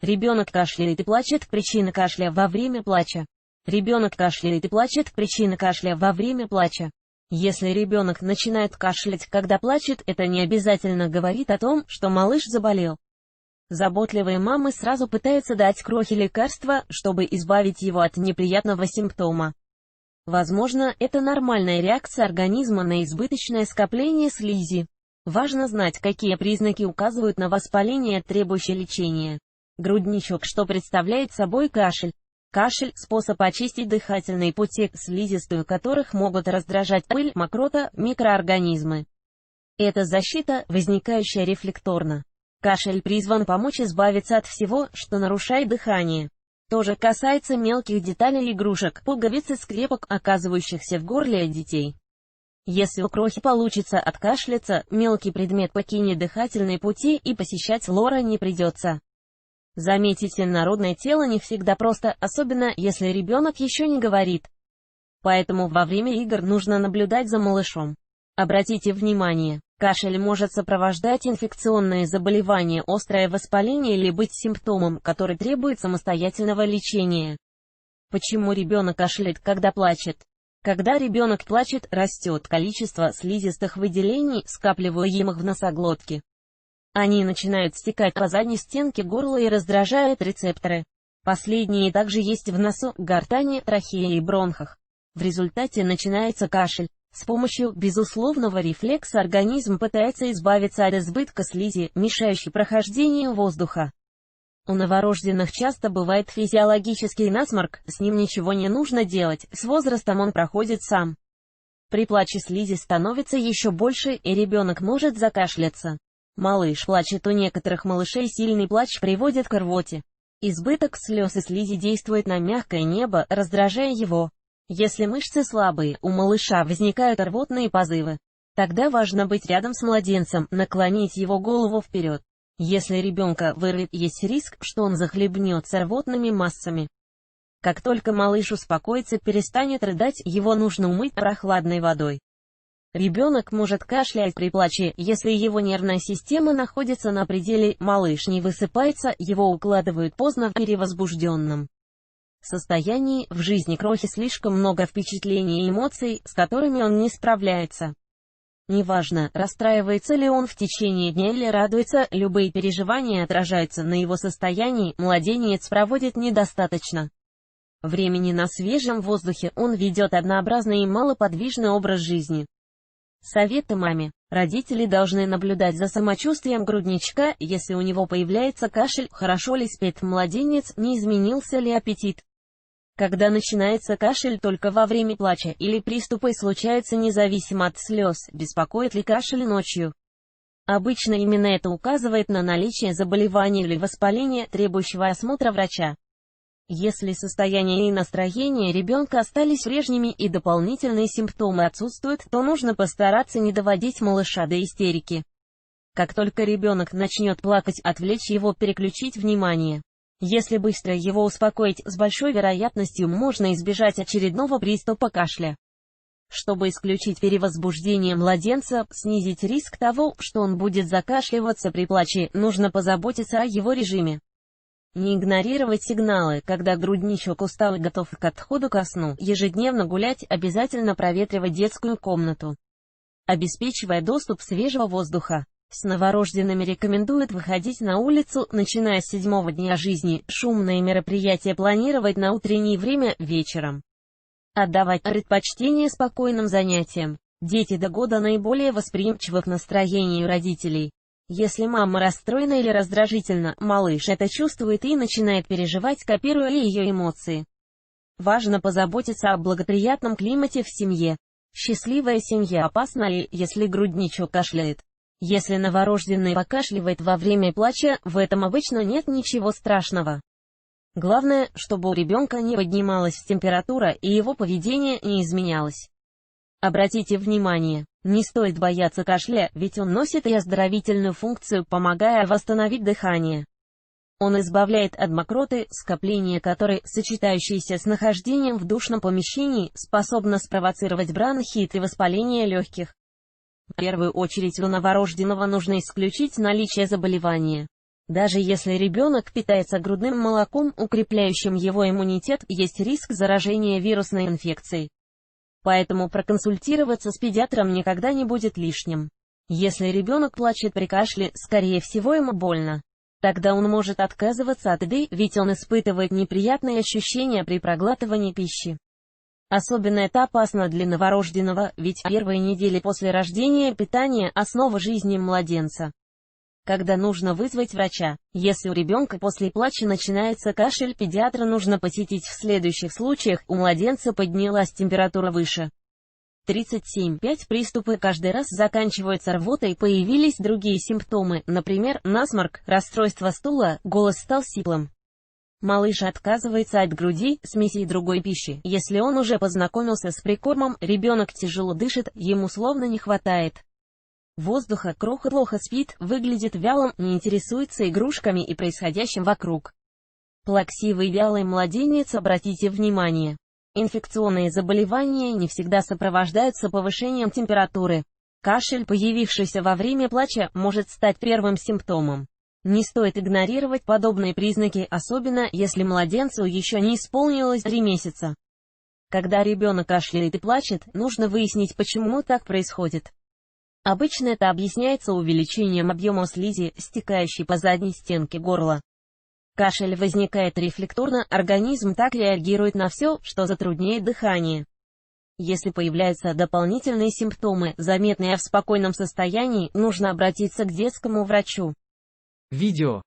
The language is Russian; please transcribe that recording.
Ребенок кашляет и плачет. Причина кашля во время плача. Ребенок кашляет и плачет. Причина кашля во время плача. Если ребенок начинает кашлять, когда плачет, это не обязательно говорит о том, что малыш заболел. Заботливые мамы сразу пытаются дать крохи лекарства, чтобы избавить его от неприятного симптома. Возможно, это нормальная реакция организма на избыточное скопление слизи. Важно знать, какие признаки указывают на воспаление, требующее лечения. Грудничок, что представляет собой кашель. Кашель – способ очистить дыхательные пути, слизистую которых могут раздражать пыль, мокрота, микроорганизмы. Это защита, возникающая рефлекторно. Кашель призван помочь избавиться от всего, что нарушает дыхание. То же касается мелких деталей игрушек, пуговиц и скрепок, оказывающихся в горле детей. Если у крохи получится откашляться, мелкий предмет покинет дыхательные пути и посещать лора не придется. Заметите, народное тело не всегда просто, особенно если ребенок еще не говорит. Поэтому во время игр нужно наблюдать за малышом. Обратите внимание, кашель может сопровождать инфекционные заболевания, острое воспаление или быть симптомом, который требует самостоятельного лечения. Почему ребенок кашляет, когда плачет? Когда ребенок плачет, растет количество слизистых выделений, скапливаемых в носоглотке. Они начинают стекать по задней стенке горла и раздражают рецепторы. Последние также есть в носу, гортани, трахее и бронхах. В результате начинается кашель. С помощью безусловного рефлекса организм пытается избавиться от избытка слизи, мешающей прохождению воздуха. У новорожденных часто бывает физиологический насморк, с ним ничего не нужно делать, с возрастом он проходит сам. При плаче слизи становится еще больше, и ребенок может закашляться. Малыш плачет. У некоторых малышей сильный плач приводит к рвоте. Избыток слез и слизи действует на мягкое небо, раздражая его. Если мышцы слабые, у малыша возникают рвотные позывы. Тогда важно быть рядом с младенцем, наклонить его голову вперед. Если ребенка вырвет, есть риск, что он захлебнется рвотными массами. Как только малыш успокоится, перестанет рыдать, его нужно умыть прохладной водой. Ребенок может кашлять при плаче, если его нервная система находится на пределе, малыш не высыпается, его укладывают поздно в перевозбужденном состоянии, в жизни крохи слишком много впечатлений и эмоций, с которыми он не справляется. Неважно, расстраивается ли он в течение дня или радуется, любые переживания отражаются на его состоянии, младенец проводит недостаточно времени на свежем воздухе, он ведет однообразный и малоподвижный образ жизни. Советы маме. Родители должны наблюдать за самочувствием грудничка, если у него появляется кашель, хорошо ли спит младенец, не изменился ли аппетит. Когда начинается кашель только во время плача, или приступы случаются независимо от слез, беспокоит ли кашель ночью. Обычно именно это указывает на наличие заболевания или воспаления, требующего осмотра врача. Если состояние и настроение ребенка остались прежними и дополнительные симптомы отсутствуют, то нужно постараться не доводить малыша до истерики. Как только ребенок начнет плакать, отвлечь его, переключить внимание. Если быстро его успокоить, с большой вероятностью можно избежать очередного приступа кашля. Чтобы исключить перевозбуждение младенца, снизить риск того, что он будет закашливаться при плаче, нужно позаботиться о его режиме. Не игнорировать сигналы, когда грудничок устал и готов к отходу ко сну, ежедневно гулять, обязательно проветривать детскую комнату, обеспечивая доступ свежего воздуха. С новорожденными рекомендуют выходить на улицу, начиная с 7-го дня жизни, шумные мероприятия планировать на утреннее время, вечером. Отдавать предпочтение спокойным занятиям. Дети до года наиболее восприимчивы к настроению родителей. Если мама расстроена или раздражительна, малыш это чувствует и начинает переживать, копируя ее эмоции. Важно позаботиться о благоприятном климате в семье. Счастливая семья. Опасно ли, если грудничок кашляет? Если новорожденный покашливает во время плача, в этом обычно нет ничего страшного. Главное, чтобы у ребенка не поднималась температура и его поведение не изменялось. Обратите внимание, не стоит бояться кашля, ведь он носит и оздоровительную функцию, помогая восстановить дыхание. Он избавляет от мокроты, скопление которой, сочетающееся с нахождением в душном помещении, способно спровоцировать бронхит и воспаление легких. В первую очередь у новорожденного нужно исключить наличие заболевания. Даже если ребенок питается грудным молоком, укрепляющим его иммунитет, есть риск заражения вирусной инфекцией. Поэтому проконсультироваться с педиатром никогда не будет лишним. Если ребенок плачет при кашле, скорее всего ему больно. Тогда он может отказываться от еды, ведь он испытывает неприятные ощущения при проглатывании пищи. Особенно это опасно для новорожденного, ведь первые недели после рождения питание – основа жизни младенца. Когда нужно вызвать врача? Если у ребенка после плача начинается кашель, педиатра нужно посетить в следующих случаях: у младенца поднялась температура выше 37,5, приступы каждый раз заканчиваются рвотой, появились другие симптомы, например, насморк, расстройство стула, голос стал сиплым. Малыш отказывается от груди, смеси и другой пищи. Если он уже познакомился с прикормом, ребенок тяжело дышит, ему словно не хватает воздуха, плохо спит, выглядит вялым, не интересуется игрушками и происходящим вокруг. Плаксивый вялый младенец, обратите внимание. Инфекционные заболевания не всегда сопровождаются повышением температуры. Кашель, появившийся во время плача, может стать первым симптомом. Не стоит игнорировать подобные признаки, особенно если младенцу еще не исполнилось 3 месяца. Когда ребенок кашляет и плачет, нужно выяснить, почему так происходит. Обычно это объясняется увеличением объема слизи, стекающей по задней стенке горла. Кашель возникает рефлекторно, организм так реагирует на все, что затрудняет дыхание. Если появляются дополнительные симптомы, заметные в спокойном состоянии, нужно обратиться к детскому врачу. Видео